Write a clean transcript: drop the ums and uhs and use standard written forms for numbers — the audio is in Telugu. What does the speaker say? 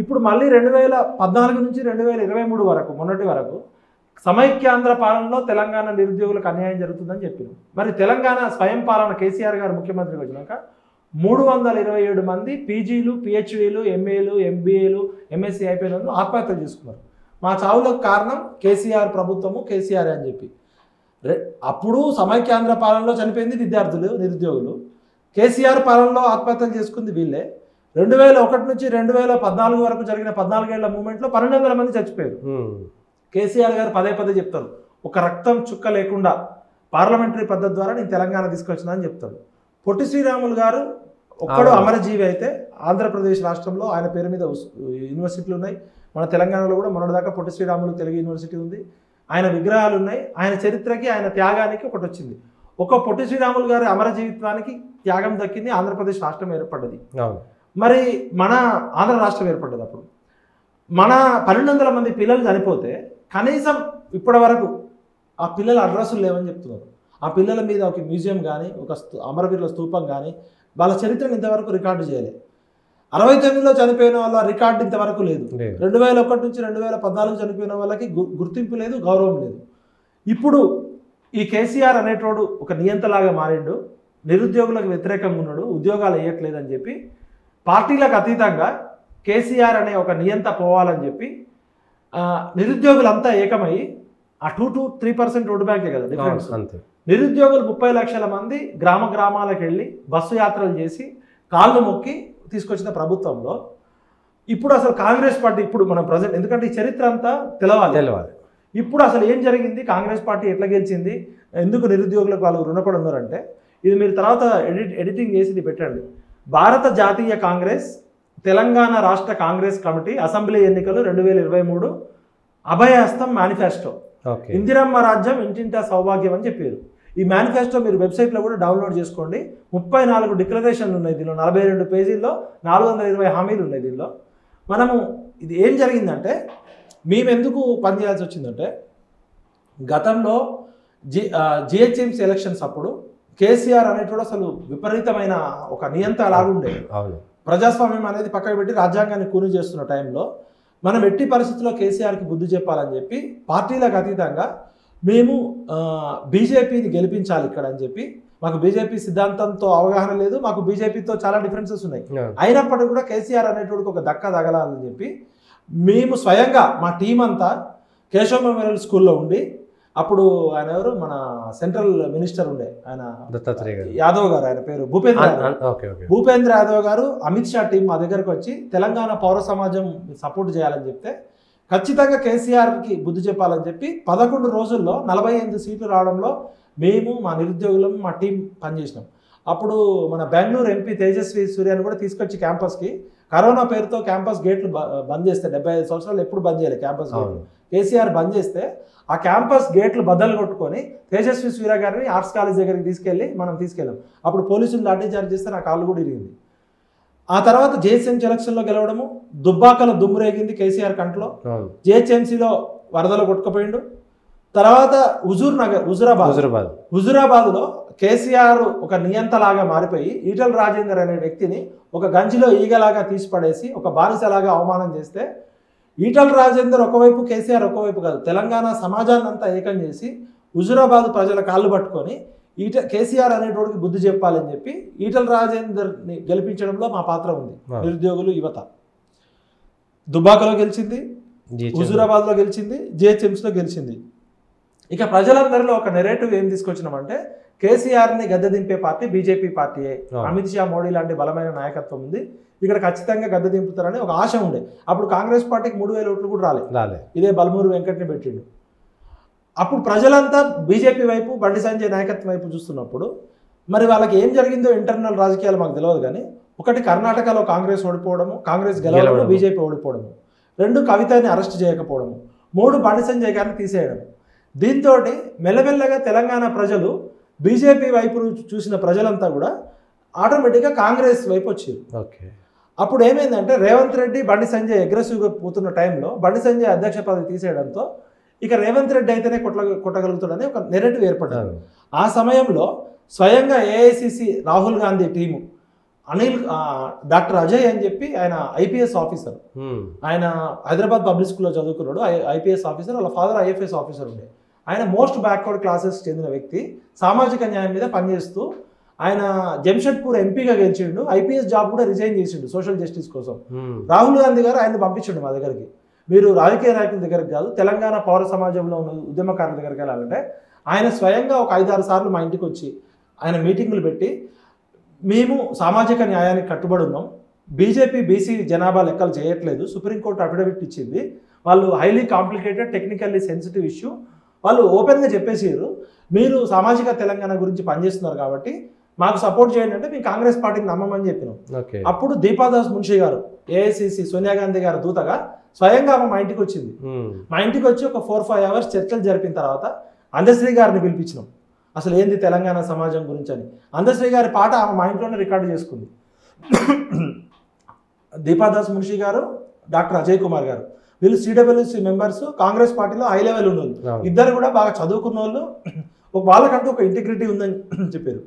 ఇప్పుడు మళ్ళీ 2014 నుంచి 2023 వరకు మొన్నటి వరకు సమైక్యాంధ్ర పాలనలో తెలంగాణ నిరుద్యోగులకు అన్యాయం జరుగుతుందని చెప్పారు. మరి తెలంగాణ స్వయం పాలన కేసీఆర్ గారు ముఖ్యమంత్రికి వచ్చినాక 327 మంది పీజీలు, పిహెచ్డీలు, ఎంఏలు, ఎంబీఏలు, ఎంఎస్సీ అయిపోయిన వాళ్ళు ఆత్మహత్యలు చేసుకున్నారు. మా చావులకు కారణం కేసీఆర్ ప్రభుత్వము, కేసీఆర్ అని చెప్పి. అప్పుడు సమైక్యాంధ్ర పాలనలో చనిపోయింది విద్యార్థులు, నిరుద్యోగులు. కేసీఆర్ పాలనలో ఆత్మహత్యలు చేసుకుంది వీళ్ళే. 2001 నుంచి 2014 వరకు జరిగిన 14 ఏళ్ల మూమెంట్లో 1200 మంది చచ్చిపోయారు. కేసీఆర్ గారు పదే పదే చెప్తారు, ఒక రక్తం చుక్క లేకుండా పార్లమెంటరీ పద్ధతి ద్వారా నేను తెలంగాణ తీసుకొచ్చినా అని చెప్తాడు. పొట్టి శ్రీరాములు గారు ఒక్కడు అమరజీవి అయితే ఆంధ్రప్రదేశ్ రాష్ట్రంలో ఆయన పేరు మీద యూనివర్సిటీలు ఉన్నాయి. మన తెలంగాణలో కూడా మొన్నటిదాకా పొట్టి శ్రీరాములు తెలుగు యూనివర్సిటీ ఉంది. ఆయన విగ్రహాలు ఉన్నాయి. ఆయన చరిత్రకి, ఆయన త్యాగానికి ఒకటి వచ్చింది. ఒక పొట్టి శ్రీరాములు గారి అమరజీవిత్వానికి త్యాగం దక్కింది. ఆంధ్రప్రదేశ్ రాష్ట్రం ఏర్పడ్డది. మరి మన ఆంధ్ర రాష్ట్రం ఏర్పడ్డది. అప్పుడు మన 1200 మంది పిల్లలు చనిపోతే కనీసం ఇప్పటి వరకు ఆ పిల్లల అడ్రస్సులు లేవని చెప్తున్నారు. ఆ పిల్లల మీద ఒక మ్యూజియం కానీ, ఒక అమరవీరుల స్తూపం కానీ, వాళ్ళ చరిత్రను ఇంతవరకు రికార్డు చేయలేదు. 69లో చనిపోయిన వాళ్ళ రికార్డు ఇంతవరకు లేదు. 2001 నుంచి 2014 చనిపోయిన వాళ్ళకి గుర్తింపు లేదు, గౌరవం లేదు. ఇప్పుడు ఈ కేసీఆర్ అనేటోడు ఒక నియంతలాగా మారిండు, నిరుద్యోగులకు వ్యతిరేకంగా ఉన్నాడు, ఉద్యోగాలు వేయట్లేదని చెప్పి పార్టీలకు అతీతంగా కేసీఆర్ అనే ఒక నియంత పోవాలని చెప్పి నిరుద్యోగులంతా ఏకమై ఆ 2 to 3% ఓటు బ్యాంకే కదా డిఫరెన్స్. నిరుద్యోగులు 30 లక్షల మంది గ్రామాలకు వెళ్ళి బస్సు యాత్రలు చేసి కాళ్ళు మొక్కి తీసుకొచ్చిన ప్రభుత్వంలో ఇప్పుడు అసలు కాంగ్రెస్ పార్టీ ఇప్పుడు మనం ప్రజెంట్, ఎందుకంటే ఈ చరిత్ర అంతా తెలవాలి. ఇప్పుడు అసలు ఏం జరిగింది, కాంగ్రెస్ పార్టీ ఎట్లా గెలిచింది, ఎందుకు నిరుద్యోగులకు వాళ్ళు రుణపడి ఉన్నారంటే ఇది మీరు తర్వాత ఎడిటింగ్ చేసి ఇది పెట్టండి. భారత జాతీయ కాంగ్రెస్ తెలంగాణ రాష్ట్ర కాంగ్రెస్ కమిటీ అసెంబ్లీ ఎన్నికలు 2023 అభయహస్తం మేనిఫెస్టో, ఇందిరమ్మ రాజ్యం ఇంటింటా సౌభాగ్యం అని చెప్పారు. ఈ మేనిఫెస్టో మీరు వెబ్సైట్లో కూడా డౌన్లోడ్ చేసుకోండి. 34 డిక్లరేషన్లు ఉన్నాయి దీనిలో, 42 పేజీల్లో 420 హామీలు ఉన్నాయి దీనిలో. మనము ఇది ఏం జరిగిందంటే మేము ఎందుకు పనిచేయాల్సి వచ్చిందంటే గతంలో జిహెచ్ఎంసీ ఎలక్షన్స్ అప్పుడు కేసీఆర్ అనేటోడు అసలు విపరీతమైన ఒక నియంత లాగుండే. ప్రజాస్వామ్యం అనేది పక్కకు పెట్టి రాజ్యాంగాన్ని కూని చేస్తున్న టైంలో మనం ఎట్టి పరిస్థితుల్లో కేసీఆర్కి బుద్ధి చెప్పాలని చెప్పి పార్టీలకు అతీతంగా మేము బీజేపీని గెలిపించాలి ఇక్కడ అని చెప్పి, మాకు బీజేపీ సిద్ధాంతంతో అవగాహన లేదు, మాకు బీజేపీతో చాలా డిఫరెన్సెస్ ఉన్నాయి, అయినప్పటికీ కూడా కేసీఆర్ అనేటోడికి ఒక దక్క తగలాలని చెప్పి మేము స్వయంగా మా టీం అంతా కేశవ మెమోరియల్ స్కూల్లో ఉండి, అప్పుడు ఆయన ఎవరు మన సెంట్రల్ మినిస్టర్ ఉండే ఆయన యాదవ్ గారు, ఆయన పేరు భూపేంద్ర యాదవ్ గారు, అమిత్ షా టీం మా దగ్గరకు వచ్చి తెలంగాణ పౌర సమాజం సపోర్ట్ చేయాలని చెప్తే ఖచ్చితంగా కేసీఆర్కి బుద్ధి చెప్పాలని చెప్పి 11 రోజుల్లో 48 సీట్లు రావడంలో మేము మా నిరుద్యోగులం మా టీం పనిచేసినాం. అప్పుడు మన బెంగళూరు ఎంపీ తేజస్వి సూర్యాని కూడా తీసుకొచ్చి క్యాంపస్కి కరోనా పేరుతో క్యాంపస్ గేట్లు బంద్ చేస్తే 75 సంవత్సరాలు ఎప్పుడు బంద్ చేయలేదు క్యాంపస్ గేట్లు, కేసీఆర్ బంద్ చేస్తే ఆ క్యాంపస్ గేట్లు బద్దలు కొట్టుకొని తేజస్వి సూర్య గారిని ఆర్ట్స్ కాలేజ్ దగ్గరికి తీసుకెళ్ళాం. అప్పుడు పోలీసులు లాఠీ చార్జ్ చేస్తే నా కాళ్ళు కూడా ఇరిగింది. ఆ తర్వాత జిహెచ్ఎంసీ ఎలక్షన్లో గెలవడము, దుబ్బాకలో దుమ్మురేగింది కేసీఆర్ కంట్లో, జిహెచ్ఎంసీలో వరదలు కొట్టుకుపోయిండు. తర్వాత హుజురాబాద్లో కేసీఆర్ ఒక నియంతలాగా మారిపోయి ఈటల రాజేందర్ అనే వ్యక్తిని ఒక గంజిలో ఈగలాగా తీసి పడేసి ఒక బానిసలాగా అవమానం చేస్తే ఈటల రాజేందర్ ఒకవైపు, కేసీఆర్ ఒకవైపు కాదు, తెలంగాణ సమాజాన్ని అంతా ఏకం చేసి హుజురాబాద్ ప్రజల కాళ్ళు పట్టుకొని కేసీఆర్ అనేటోడికి బుద్ధి చెప్పాలని చెప్పి ఈటల రాజేందర్ని గెలిపించడంలో మా పాత్ర ఉంది. నిరుద్యోగులు, యువత దుబ్బాకలో గెలిచింది, హుజురాబాద్లో గెలిచింది, జిహెచ్ఎంసీలో గెలిచింది. ఇక ప్రజలందరిలో ఒక నెరేటివ్ ఏం తీసుకొచ్చినామంటే కేసీఆర్ని గద్దె దింపే పార్టీ బీజేపీ పార్టీయే, అమిత్ షా, మోడీ లాంటి బలమైన నాయకత్వం ఉంది, ఇక్కడ ఖచ్చితంగా గద్దె దింపుతారని ఒక ఆశ ఉండే. అప్పుడు కాంగ్రెస్ పార్టీకి 3000 ఓట్లు కూడా రాలే, ఇదే బల్మూరు వెంకట్ని పెట్టిండు. అప్పుడు ప్రజలంతా బీజేపీ వైపు, బండి సంజయ్ నాయకత్వం వైపు చూస్తున్నప్పుడు మరి వాళ్ళకి ఏం జరిగిందో ఇంటర్నల్ రాజకీయాలు మాకు తెలియదు. కానీ ఒకటి కర్ణాటకలో కాంగ్రెస్ ఓడిపోవడము, కాంగ్రెస్ గెలవడము, బీజేపీ ఓడిపోవడము, 2 కవితని అరెస్ట్ చేయకపోవడము, 3 బండి సంజయ్ గారిని తీసేయడం. దీంతో మెల్లమెల్లగా తెలంగాణ ప్రజలు బీజేపీ వైపు చూసిన ప్రజలంతా కూడా ఆటోమేటిక్గా కాంగ్రెస్ వైపు వచ్చారు. అప్పుడు ఏమైందంటే రేవంత్ రెడ్డి, బండి సంజయ్ అగ్రెసివ్గా పోతున్న టైంలో బండి సంజయ్ అధ్యక్ష పదవి తీసేయడంతో ఇక రేవంత్ రెడ్డి అయితేనే కొట్టగలుగుతాడని ఒక నెరేటివ్ ఏర్పడ్డారు. ఆ సమయంలో స్వయంగా AICC Rahul Gandhi team doctor Ajay అని చెప్పి ఆయన ఐపీఎస్ ఆఫీసర్. ఆయన హైదరాబాద్ పబ్లిక్ స్కూల్లో చదువుకున్నాడు, ఐపీఎస్ ఆఫీసర్. వాళ్ళ ఫాదర్ ఐఎఫ్ఎస్ ఆఫీసర్ ఉండే. ఆయన మోస్ట్ బ్యాక్వర్డ్ క్లాసెస్ చెందిన వ్యక్తి, సామాజిక న్యాయం మీద పనిచేస్తూ ఆయన జంషెడ్పూర్ ఎంపీగా గెలిచిండు. ఐపీఎస్ జాబ్ కూడా రిజైన్ చేసిండు సోషల్ జస్టిస్ కోసం. రాహుల్ గాంధీ గారు ఆయన పంపించండు మా దగ్గరికి. మీరు రాజకీయ నాయకుల దగ్గరికి కాదు, తెలంగాణ పౌర సమాజంలో ఉన్న ఉద్యమకారుల దగ్గరికి వెళ్ళాలంటే ఆయన స్వయంగా ఒక 5-6 సార్లు మా ఇంటికి వచ్చి ఆయన మీటింగులు పెట్టి, మేము సామాజిక న్యాయానికి కట్టుబడి ఉన్నాం, బీజేపీ బీసీ జనాభా లెక్కలు చేయట్లేదు, సుప్రీంకోర్టు అఫిడవిట్ ఇచ్చింది, వాళ్ళు highly complicated technically sensitive issue, వాళ్ళు ఓపెన్గా చెప్పేసారు, మీరు సామాజిక తెలంగాణ గురించి పనిచేస్తున్నారు కాబట్టి మాకు సపోర్ట్ చేయండి అంటే మేము కాంగ్రెస్ పార్టీని నమ్మమని చెప్పినాం. అప్పుడు దీపాదాస్ మున్షి గారు ఏఐసిసి సోనియా గాంధీ గారు దూతగా స్వయంగా మా ఇంటికి వచ్చింది. మా ఇంటికి వచ్చి ఒక 4-5 అవర్స్ చర్చలు జరిపిన తర్వాత అందశ్రీ గారిని పిలిపించినాం, అసలు ఏంది తెలంగాణ సమాజం గురించి అని. అందశ్రీ గారి పాట ఆమె మా ఇంట్లోనే రికార్డు చేసుకుంది. దీపాదాస్ మున్షి గారు, డాక్టర్ అజయ్ కుమార్ గారు, వీళ్ళు సిడబ్ల్యూసి మెంబర్స్, కాంగ్రెస్ పార్టీలో హై లెవెల్ ఉన్న వాళ్ళు, ఇద్దరు కూడా బాగా చదువుకున్న వాళ్ళు, వాళ్ళకంటూ ఒక ఇంటిగ్రిటీ ఉందని చెప్పారు.